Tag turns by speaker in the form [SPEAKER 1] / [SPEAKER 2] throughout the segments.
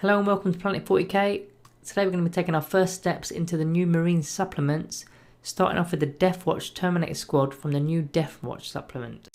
[SPEAKER 1] Hello and welcome to Planet 40k. Today we're going to be taking our first steps into the new marine supplements, starting off with the Deathwatch Terminator squad from the new Deathwatch Supplement.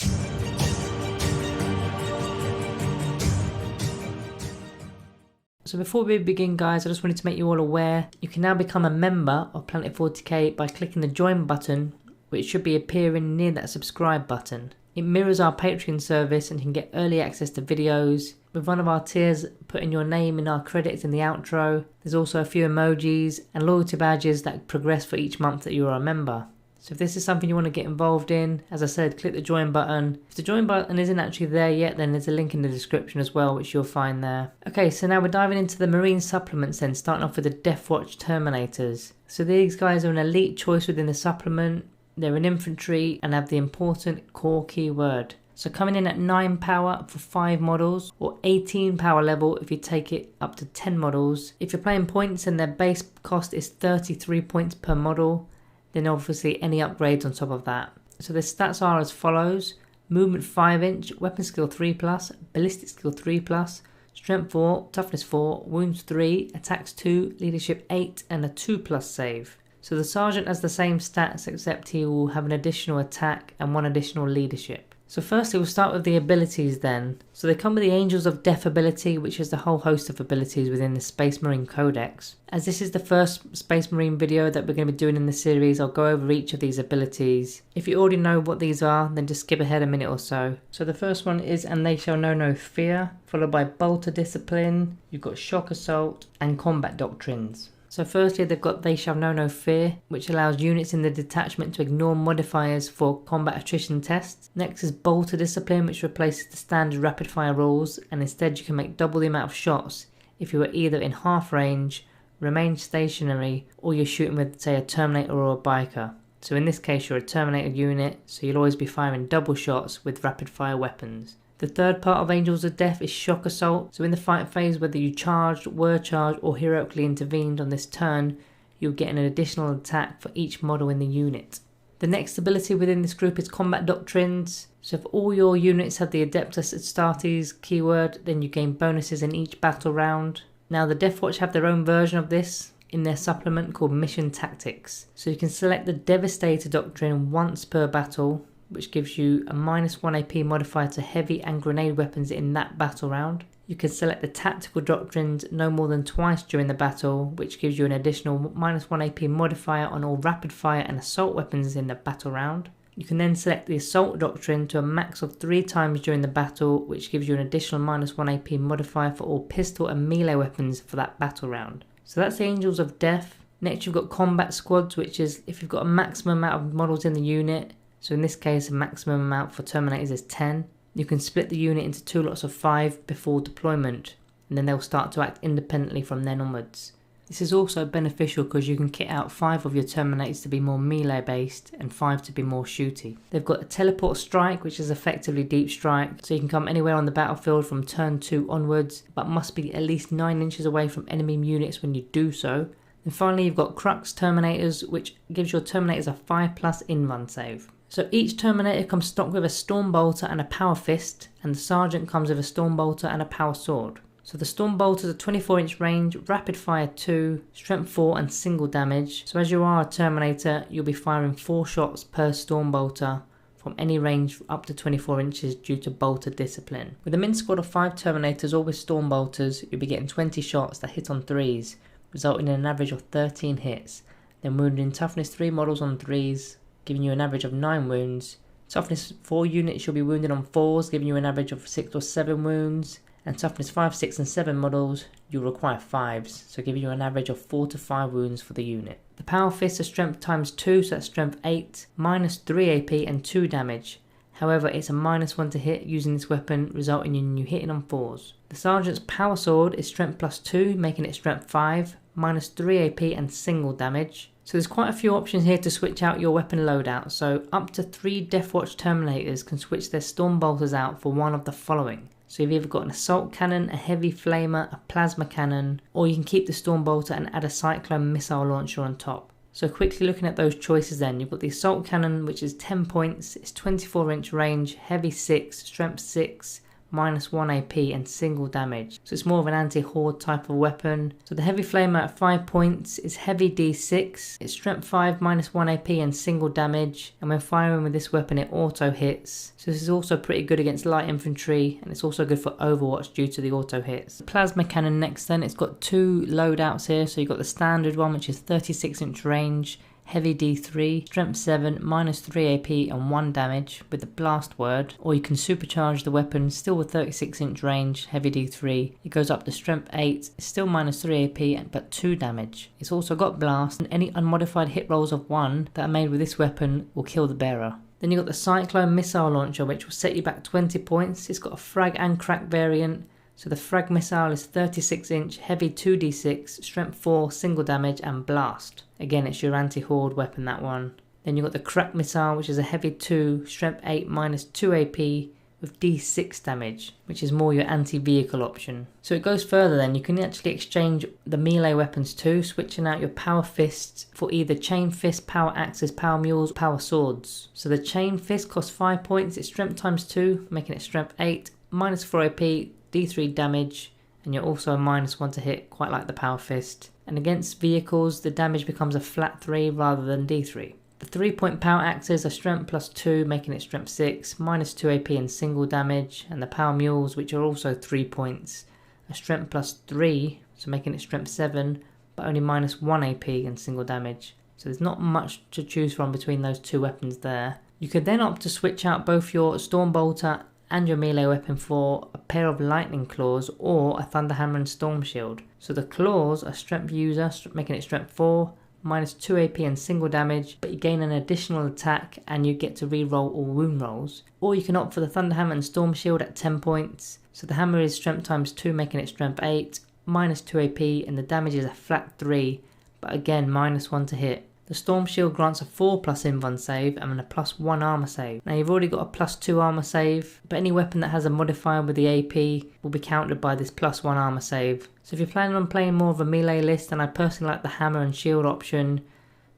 [SPEAKER 1] So before we begin guys, I just wanted to make you all aware, you can now become a member of Planet 40k by clicking the join button, which should be appearing near that subscribe button. It mirrors our Patreon service and you can get early access to videos. With one of our tiers, putting your name in our credits in the outro. There's also a few emojis and loyalty badges that progress for each month that you are a member. So if this is something you want to get involved in, as I said, click the join button. If the join button isn't actually there yet, then there's a link in the description as well, which you'll find there. Okay, so now we're diving into the marine supplements then, starting off with the Deathwatch Terminators. So these guys are an elite choice within the supplement. They're an infantry and have the important core keyword. So coming in at 9 power for 5 models, or 18 power level if you take it up to 10 models. If you're playing points and their base cost is 33 points per model, then obviously any upgrades on top of that. So the stats are as follows: movement 5 inch, weapon skill 3+, ballistic skill 3+, strength 4, toughness 4, wounds 3, attacks 2, leadership 8 and a 2+ save. So the sergeant has the same stats except he will have an additional attack and 1 additional leadership. So firstly we'll start with the abilities then. So they come with the Angels of Death ability, which is the whole host of abilities within the Space Marine Codex. As this is the first Space Marine video that we're going to be doing in the series, I'll go over each of these abilities. If you already know what these are, then just skip ahead a minute or so. So the first one is And They Shall Know No Fear, followed by Bolter Discipline, you've got Shock Assault and Combat Doctrines. So firstly they've got They Shall Know No Fear, which allows units in the detachment to ignore modifiers for combat attrition tests. Next is Bolter Discipline, which replaces the standard rapid fire rules, and instead you can make double the amount of shots if you are either in half range, remain stationary, or you're shooting with, say, a Terminator or a Biker. So in this case you're a Terminator unit, so you'll always be firing double shots with rapid fire weapons. The third part of Angels of Death is Shock Assault. So in the fight phase, whether you charged, were charged or heroically intervened on this turn, you'll get an additional attack for each model in the unit. The next ability within this group is Combat Doctrines. So if all your units have the Adeptus Astartes keyword, then you gain bonuses in each battle round. Now the Deathwatch have their own version of this in their supplement called Mission Tactics. So you can select the Devastator Doctrine once per battle, which gives you a -1 AP modifier to heavy and grenade weapons in that battle round. You can select the Tactical Doctrines no more than twice during the battle, which gives you an additional -1 AP modifier on all rapid fire and assault weapons in the battle round. You can then select the Assault Doctrine to a max of 3 times during the battle, which gives you an additional -1 AP modifier for all pistol and melee weapons for that battle round. So that's the Angels of Death. Next you've got Combat Squads, which is if you've got a maximum amount of models in the unit. So in this case, the maximum amount for Terminators is 10. You can split the unit into 2 lots of 5 before deployment, and then they'll start to act independently from then onwards. This is also beneficial because you can kit out 5 of your Terminators to be more melee based and 5 to be more shooty. They've got a Teleport Strike, which is effectively deep strike, so you can come anywhere on the battlefield from turn 2 onwards, but must be at least 9 inches away from enemy units when you do so. And finally you've got Crux Terminators, which gives your Terminators a 5+ in-run save. So each Terminator comes stocked with a Storm Bolter and a Power Fist, and the Sergeant comes with a Storm Bolter and a Power Sword. So the Storm Bolter is a 24 inch range, rapid fire 2, strength 4 and single damage. So as you are a Terminator, you'll be firing 4 shots per Storm Bolter from any range up to 24 inches due to Bolter Discipline. With a min squad of 5 Terminators or with Storm Bolters, you'll be getting 20 shots that hit on 3s, resulting in an average of 13 hits. Then wounding toughness 3 models on 3s, giving you an average of 9 wounds. Toughness 4 units you'll be wounded on 4s, giving you an average of 6 or 7 wounds. And toughness 5, 6 and 7 models, you'll require 5s, so giving you an average of 4 to 5 wounds for the unit. The Power Fist is strength times 2, so that's strength 8, -3 AP and 2 damage. However, it's a -1 to hit using this weapon, resulting in you hitting on 4s. The Sergeant's Power Sword is strength +2, making it strength 5, -3 AP and single damage. So there's quite a few options here to switch out your weapon loadout. So up to 3 Deathwatch Terminators can switch their Storm Bolters out for one of the following. So you've either got an Assault Cannon, a Heavy Flamer, a Plasma Cannon, or you can keep the Storm Bolter and add a Cyclone Missile Launcher on top. So quickly looking at those choices then, you've got the Assault Cannon, which is 10 points, it's 24 inch range, heavy 6, strength 6, -1 AP and single damage. So it's more of an anti-horde type of weapon. So the heavy flamer at 5 points is heavy D6. It's strength 5 -1 AP and single damage. And when firing with this weapon it auto hits. So this is also pretty good against light infantry, and it's also good for Overwatch due to the auto hits. The plasma cannon next then, it's got two loadouts here. So you've got the standard one, which is 36-inch range, heavy D3, strength 7, -3 AP and 1 damage with the blast word. Or you can supercharge the weapon, still with 36-inch range, heavy D3. It goes up to strength 8, it's still -3 AP but 2 damage. It's also got blast, and any unmodified hit rolls of 1 that are made with this weapon will kill the bearer. Then you've got the Cyclone missile launcher, which will set you back 20 points. It's got a frag and crack variant. So the frag missile is 36-inch, heavy 2d6, strength 4, single damage and blast. Again, it's your anti-horde weapon, that one. Then you've got the crack missile, which is a heavy 2, strength 8, -2 AP with d6 damage, which is more your anti-vehicle option. So it goes further then, you can actually exchange the melee weapons too, switching out your power fists for either chain fist, power axes, power mules, power swords. So the chain fist costs 5 points, it's strength times 2, making it strength 8, -4 AP, D3 damage, and you're also a -1 to hit, quite like the power fist. And against vehicles, the damage becomes a flat 3 rather than D3. The 3-point power axes are strength +2, making it strength 6, -2 AP and single damage. And the power mules, which are also 3 points, are strength +3, so making it strength 7, but only -1 AP and single damage. So there's not much to choose from between those two weapons there. You could then opt to switch out both your Stormbolter and your melee weapon for a pair of lightning claws or a thunderhammer and storm shield. So the claws are strength user, making it strength 4, -2 AP and single damage, but you gain an additional attack and you get to re-roll all wound rolls. Or you can opt for the thunderhammer and storm shield at 10 points. So the hammer is strength times 2, making it strength 8, -2 AP, and the damage is a flat 3, but again -1 to hit. The Storm Shield grants a 4+ Invuln save and a +1 armor save. Now you've already got a +2 armor save, but any weapon that has a modifier with the AP will be countered by this +1 armor save. So if you're planning on playing more of a melee list, then I personally like the hammer and shield option,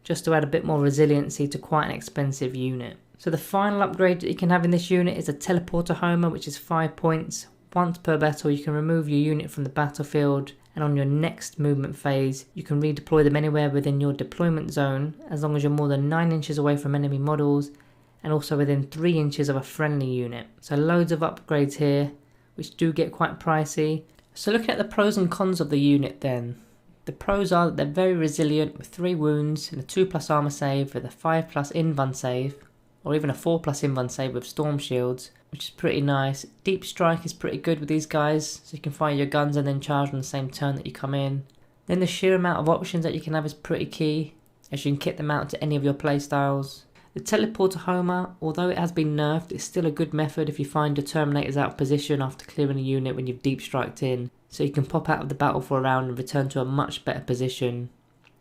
[SPEAKER 1] just to add a bit more resiliency to quite an expensive unit. So the final upgrade that you can have in this unit is a Teleporter Homer, which is 5 points. Once per battle you can remove your unit from the battlefield, and on your next movement phase you can redeploy them anywhere within your deployment zone as long as you're more than 9 inches away from enemy models and also within 3 inches of a friendly unit. So loads of upgrades here which do get quite pricey. So looking at the pros and cons of the unit then. The pros are that they're very resilient with 3 wounds and a 2+ armor save with a 5+ Invuln save, or even a 4+ Invuln save with storm shields, which is pretty nice. Deep strike is pretty good with these guys, so you can fire your guns and then charge on the same turn that you come in. Then the sheer amount of options that you can have is pretty key, as you can kit them out to any of your playstyles. The Teleporter Homer, although it has been nerfed, it's still a good method if you find your Terminators out of position after clearing a unit when you've deep striked in, so you can pop out of the battle for a round and return to a much better position.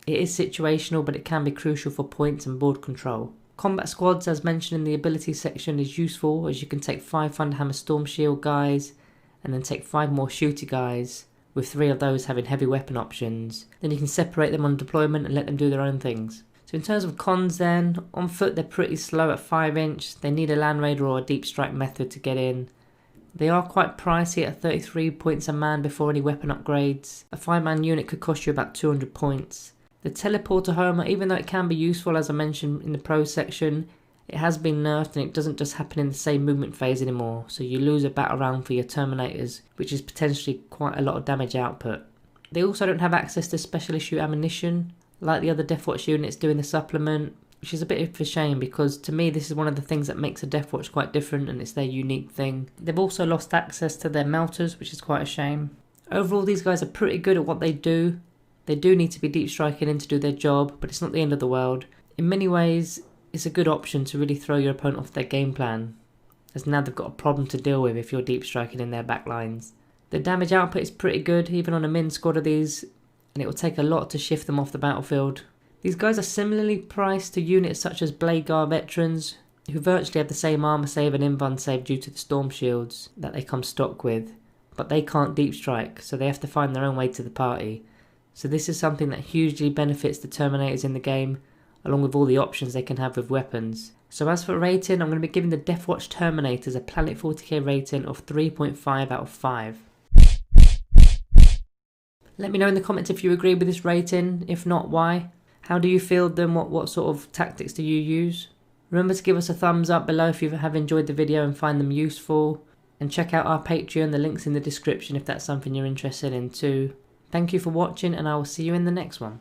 [SPEAKER 1] It is situational, but it can be crucial for points and board control. Combat squads, as mentioned in the abilities section, is useful as you can take 5 Thunderhammer Storm Shield guys and then take 5 more shooter guys, with 3 of those having heavy weapon options. Then you can separate them on deployment and let them do their own things. So in terms of cons then, on foot they're pretty slow at 5 inch, they need a Land Raider or a deep strike method to get in. They are quite pricey at 33 points a man before any weapon upgrades. A 5-man unit could cost you about 200 points. The Teleporter Homer, even though it can be useful as I mentioned in the pros section, it has been nerfed and it doesn't just happen in the same movement phase anymore, so you lose a battle round for your Terminators, which is potentially quite a lot of damage output. They also don't have access to special issue ammunition, like the other Deathwatch units do in the supplement, which is a bit of a shame because to me this is one of the things that makes a Deathwatch quite different and it's their unique thing. They've also lost access to their melters, which is quite a shame. Overall these guys are pretty good at what they do. They do need to be deep striking in to do their job, but it's not the end of the world. In many ways, it's a good option to really throw your opponent off their game plan, as now they've got a problem to deal with if you're deep striking in their backlines. The damage output is pretty good, even on a min squad of these, and it will take a lot to shift them off the battlefield. These guys are similarly priced to units such as Blade Guard veterans, who virtually have the same armor save and invuln save due to the storm shields that they come stock with, but they can't deep strike, so they have to find their own way to the party. So this is something that hugely benefits the Terminators in the game, along with all the options they can have with weapons. So as for rating, I'm going to be giving the Deathwatch Terminators a Planet 40k rating of 3.5 out of 5. Let me know in the comments if you agree with this rating, if not, why? How do you field them? What sort of tactics do you use? Remember to give us a thumbs up below if you have enjoyed the video and find them useful. And check out our Patreon, the link's in the description if that's something you're interested in too. Thank you for watching, and I will see you in the next one.